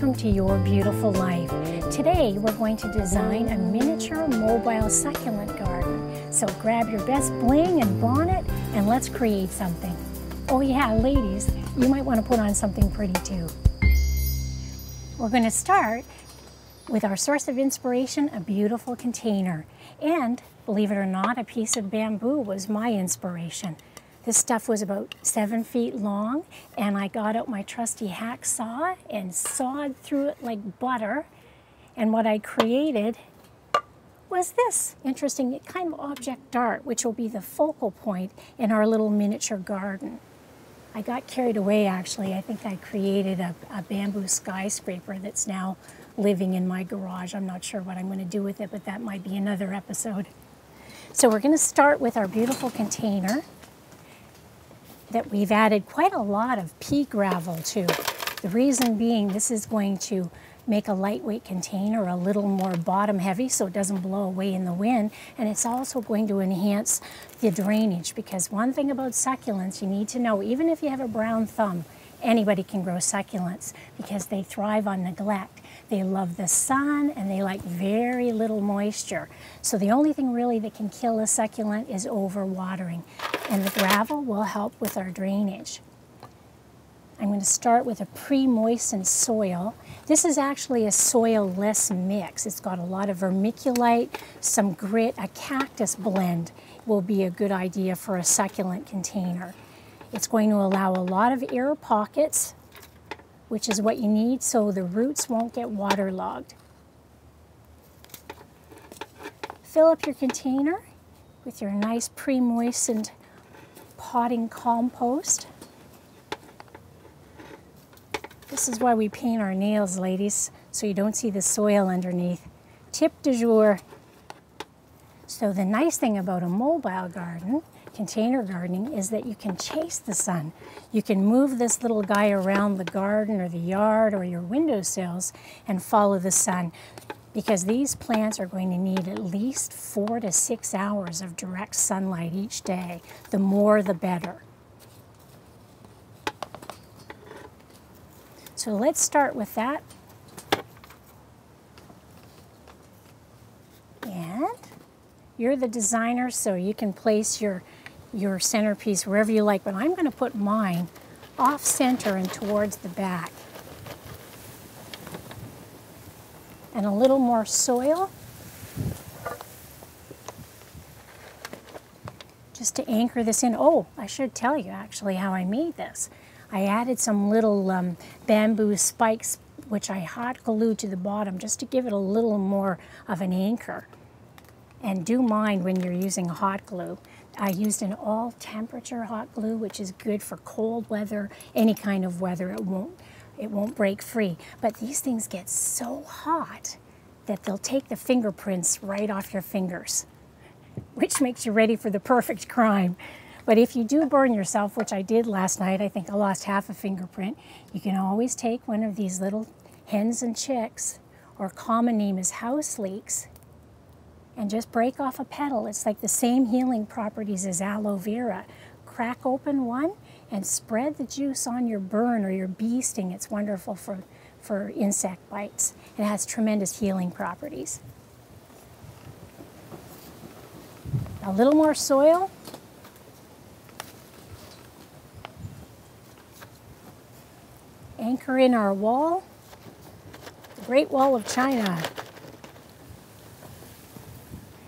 welcome to Your Beautiful Life. Today we're going to design a miniature mobile succulent garden. So grab your best bling and bonnet and let's create something. Oh yeah, ladies, you might want to put on something pretty too. We're going to start with our source of inspiration, a beautiful container. And believe it or not, a piece of bamboo was my inspiration. This stuff was about 7 feet long, and I got out my trusty hacksaw and sawed through it like butter. And what I created was this interesting kind of object dart, which will be the focal point in our little miniature garden. I got carried away, actually. I think I created a bamboo skyscraper that's now living in my garage. I'm not sure what I'm going to do with it, but that might be another episode. So we're going to start with our beautiful container that we've added quite a lot of pea gravel to. The reason being, this is going to make a lightweight container a little more bottom heavy so it doesn't blow away in the wind, and it's also going to enhance the drainage, because one thing about succulents you need to know, even if you have a brown thumb, anybody can grow succulents because they thrive on neglect. They love the sun and they like very little moisture. So the only thing really that can kill a succulent is overwatering, and the gravel will help with our drainage. I'm going to start with a pre-moistened soil. This is actually a soil-less mix. It's got a lot of vermiculite, some grit, a cactus blend will be a good idea for a succulent container. It's going to allow a lot of air pockets, which is what you need so the roots won't get waterlogged. Fill up your container with your nice pre-moistened potting compost. This is why we paint our nails, ladies, so you don't see the soil underneath. Tip du jour. So the nice thing about a mobile garden, container gardening, is that you can chase the sun. You can move this little guy around the garden or the yard or your windowsills and follow the sun, because these plants are going to need at least 4 to 6 hours of direct sunlight each day. The more, the better. So let's start with that. And you're the designer, so you can place your centerpiece wherever you like, but I'm going to put mine off center and towards the back. And a little more soil just to anchor this in. Oh, I should tell you actually how I made this. I added some little bamboo spikes, which I hot glued to the bottom just to give it a little more of an anchor. And do mind when you're using hot glue. I used an all temperature hot glue, which is good for cold weather, any kind of weather. It won't break free. But these things get so hot that they'll take the fingerprints right off your fingers, which makes you ready for the perfect crime. But if you do burn yourself, which I did last night, I think I lost half a fingerprint, you can always take one of these little hens and chicks, or common name is house leeks, and just break off a petal. It's like the same healing properties as aloe vera. Crack open one and spread the juice on your burn or your bee sting. It's wonderful for insect bites. It has tremendous healing properties. A little more soil. Anchor in our wall, the Great Wall of China.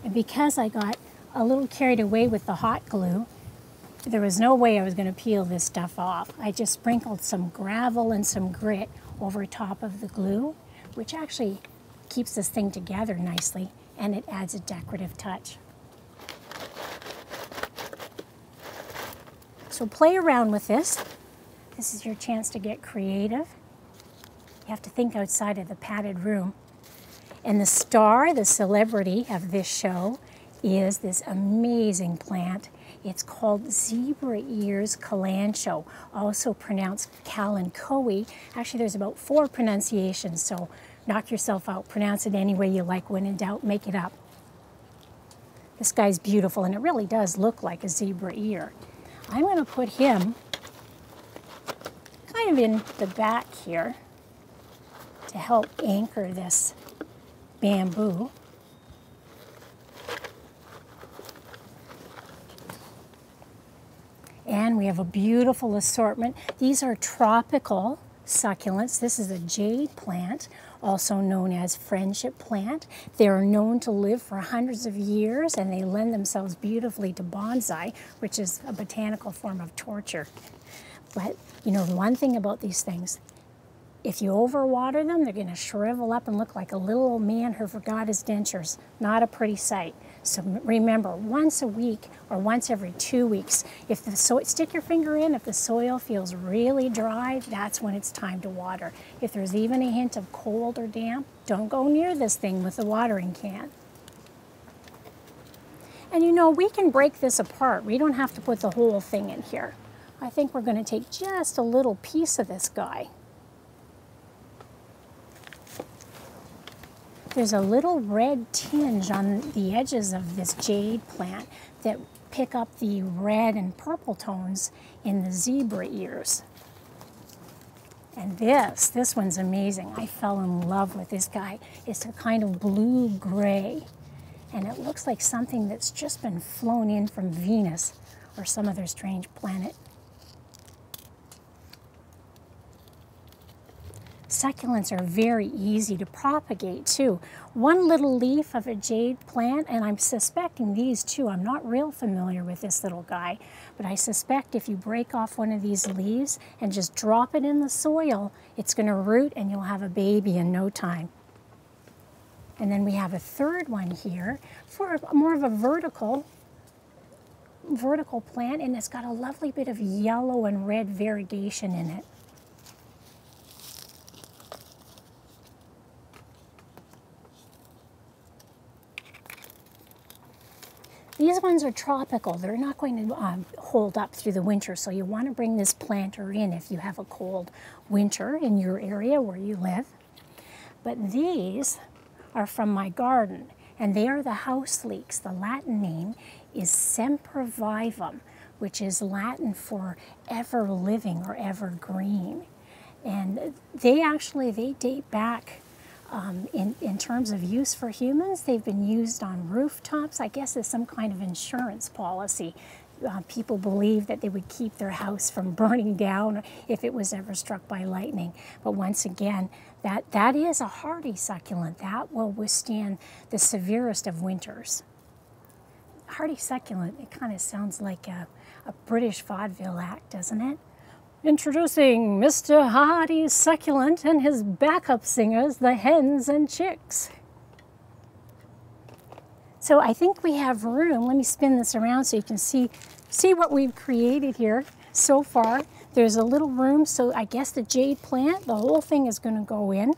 And because I got a little carried away with the hot glue, there was no way I was going to peel this stuff off. I just sprinkled some gravel and some grit over top of the glue, which actually keeps this thing together nicely, and it adds a decorative touch. So play around with this. This is your chance to get creative. You have to think outside of the padded room. And the star, the celebrity of this show, is this amazing plant. It's called zebra ears calancho, also pronounced kalanchoe. Actually, there's about 4 pronunciations, so knock yourself out. Pronounce it any way you like. When in doubt, make it up. This guy's beautiful, and it really does look like a zebra ear. I'm going to put him kind of in the back here to help anchor this bamboo. And we have a beautiful assortment. These are tropical succulents. This is a jade plant, also known as friendship plant. They are known to live for hundreds of years, and they lend themselves beautifully to bonsai, which is a botanical form of torture. But you know, the one thing about these things, if you overwater them, they're going to shrivel up and look like a little old man who forgot his dentures. Not a pretty sight. So remember, once a week or once every 2 weeks, if the stick your finger in, if the soil feels really dry, that's when it's time to water. If there's even a hint of cold or damp, don't go near this thing with the watering can. And you know, we can break this apart. We don't have to put the whole thing in here. I think we're going to take just a little piece of this guy. There's a little red tinge on the edges of this jade plant that pick up the red and purple tones in the zebra ears. And this one's amazing. I fell in love with this guy. It's a kind of blue-gray, and it looks like something that's just been flown in from Venus or some other strange planet. Succulents are very easy to propagate too. One little leaf of a jade plant, and I'm suspecting these too. I'm not real familiar with this little guy, but I suspect if you break off one of these leaves and just drop it in the soil, it's going to root and you'll have a baby in no time. And then we have a third one here for more of a vertical plant, and it's got a lovely bit of yellow and red variegation in it. These ones are tropical. They're not going to hold up through the winter, so you want to bring this planter in if you have a cold winter in your area where you live. But these are from my garden, and they are the house leeks. The Latin name is sempervivum, which is Latin for ever living or evergreen. And they date back in terms of use for humans. They've been used on rooftops, I guess, as some kind of insurance policy. People believe that they would keep their house from burning down if it was ever struck by lightning. But once again, that is a hardy succulent. That will withstand the severest of winters. Hardy succulent, it kind of sounds like a British vaudeville act, doesn't it? Introducing Mr. Hardy's Succulent and his backup singers, the Hens and Chicks. So I think we have room. Let me spin this around so you can see what we've created here so far. There's a little room, so I guess the jade plant, the whole thing is going to go in.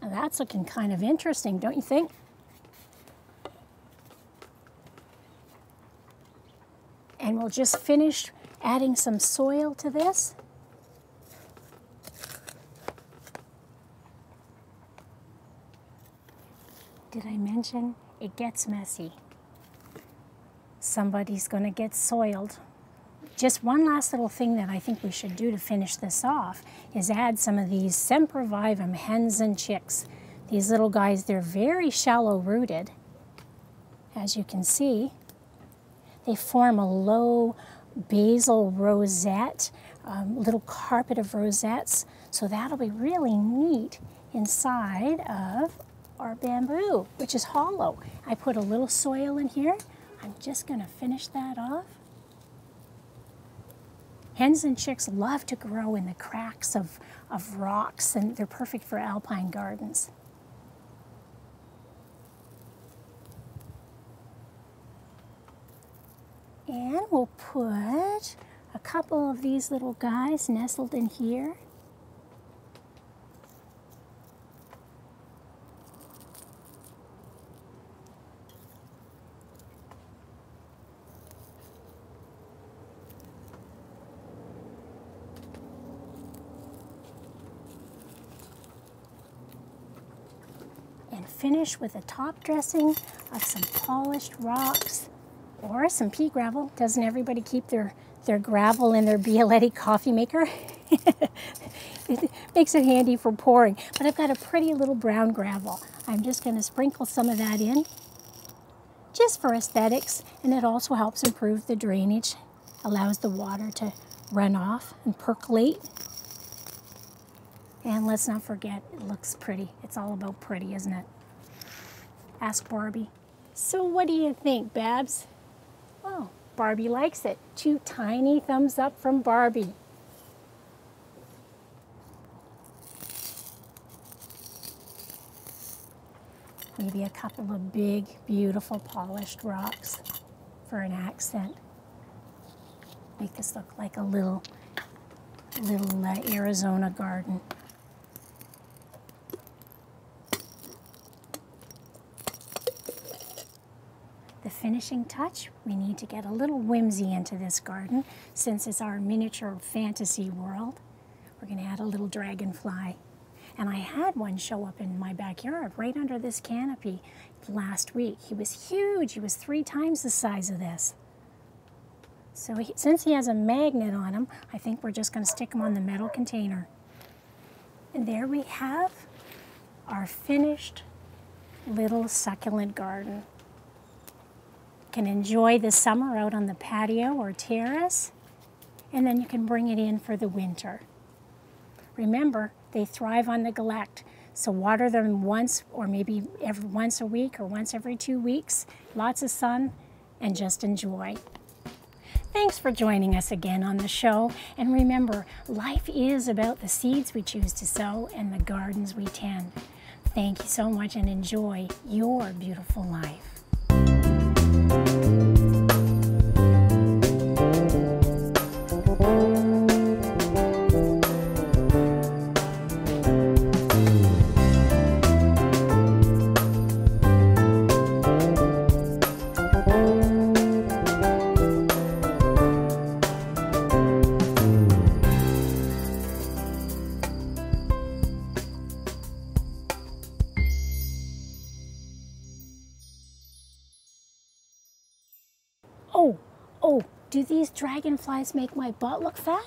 Now that's looking kind of interesting, don't you think? And we'll just finish adding some soil to this. Did I mention it gets messy? Somebody's going to get soiled. Just one last little thing that I think we should do to finish this off is add some of these sempervivum hens and chicks. These little guys, they're very shallow rooted, as you can see. They form a low basal rosette, little carpet of rosettes. So that'll be really neat inside of our bamboo, which is hollow. I put a little soil in here. I'm just going to finish that off. Hens and chicks love to grow in the cracks of rocks, and they're perfect for alpine gardens. And we'll put a couple of these little guys nestled in here. And finish with a top dressing of some polished rocks Or some pea gravel. Doesn't everybody keep their gravel in their Bialetti coffee maker? It makes it handy for pouring. But I've got a pretty little brown gravel. I'm just going to sprinkle some of that in, just for aesthetics, and it also helps improve the drainage, allows the water to run off and percolate. And let's not forget, it looks pretty. It's all about pretty, isn't it? Ask Barbie. So what do you think, Babs? Oh, Barbie likes it. 2 tiny thumbs up from Barbie. Maybe a couple of big, beautiful, polished rocks for an accent. Make this look like a little Arizona garden. The finishing touch, we need to get a little whimsy into this garden. Since it's our miniature fantasy world, we're going to add a little dragonfly. And I had one show up in my backyard right under this canopy last week. He was huge. He was 3 times the size of this. So since he has a magnet on him, I think we're just going to stick him on the metal container. And there we have our finished little succulent garden. Can enjoy the summer out on the patio or terrace, and then you can bring it in for the winter. Remember, they thrive on neglect, so water them once or maybe once a week or once every 2 weeks. Lots of sun, and just enjoy. Thanks for joining us again on the show, and remember, life is about the seeds we choose to sow and the gardens we tend. Thank you so much, and enjoy your beautiful life. Oh, do these dragonflies make my butt look fat?